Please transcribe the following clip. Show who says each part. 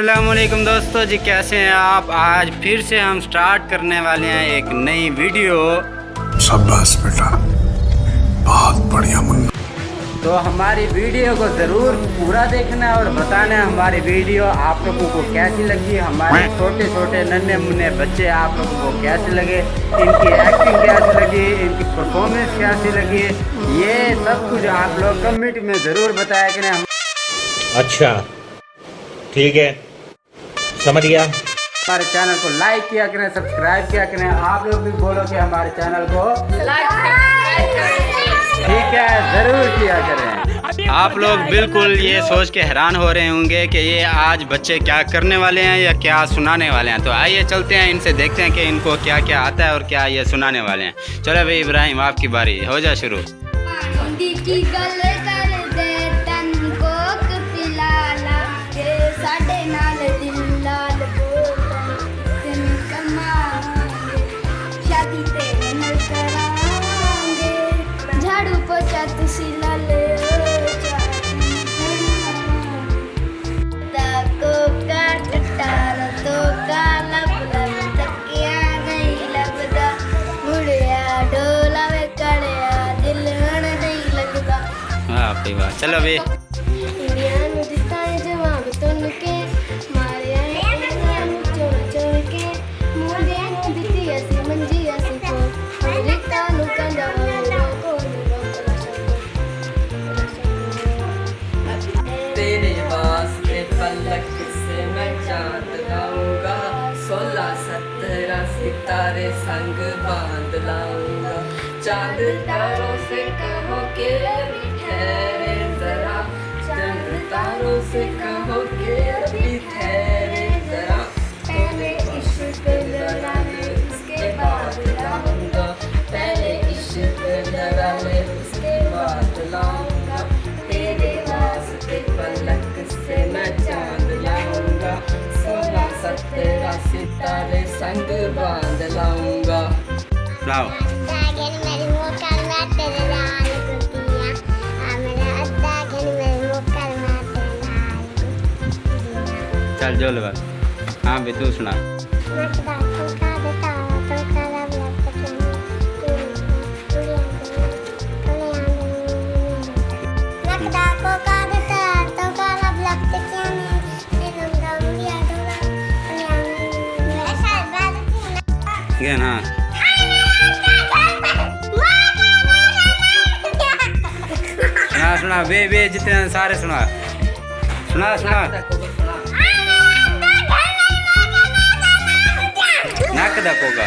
Speaker 1: अस्सलामुअलैकुम दोस्तों जी, कैसे हैं आप। आज फिर से हम स्टार्ट करने वाले हैं एक नई वीडियो।
Speaker 2: शाबाश बेटा, बहुत बढ़िया मुन्ना।
Speaker 1: तो हमारी वीडियो को ज़रूर पूरा देखना और बताना हमारी वीडियो आप लोगों को कैसी लगी। हमारे छोटे छोटे नन्हे मुन्ने बच्चे आप लोगों को कैसे लगे, इनकी एक्टिंग कैसी लगी, इनकी परफॉर्मेंस कैसी लगी, ये सब कुछ आप लोग कमेंट में ज़रूर बताया करें।
Speaker 3: अच्छा ठीक है, समझ गया।
Speaker 1: हमारे चैनल को लाइक किया करें, सब्सक्राइब किया करें। आप लोग भी बोलो कि हमारे चैनल को ठीक है ज़रूर किया करें। आप लोग बिल्कुल ये सोच के हैरान हो रहे होंगे कि ये आज बच्चे क्या करने वाले हैं या क्या सुनाने वाले हैं। तो आइए चलते हैं, इनसे देखते हैं कि इनको क्या क्या आता है और क्या ये सुनाने वाले हैं। चलो भाई इब्राहिम, आपकी बारी, हो जा शुरू। चलो भी
Speaker 4: तेरे वास्ते पलक से मैं चांद लाऊंगा, 16-17 सितारे संग बांध लाऊंगा। चांद तारों से कहो के अभी ठहरे जरा, चांद तारों से कहो के अभी ठहरे जरा। पहले इश्क लड़ा ले उसके बाद लाऊंगा, पहले इश्क लड़ा ले उसके बाद लाऊंगा। तेरे वास्ते पलक से मैं चांद लाऊंगा, 16-17 सितारे संग बांध लाऊंगा।
Speaker 1: लाओ चल जो लगा। हाँ भी तू सुना। हाँ सुना सुना बे जितने सारे सुना सुना सुना। नक दकोगा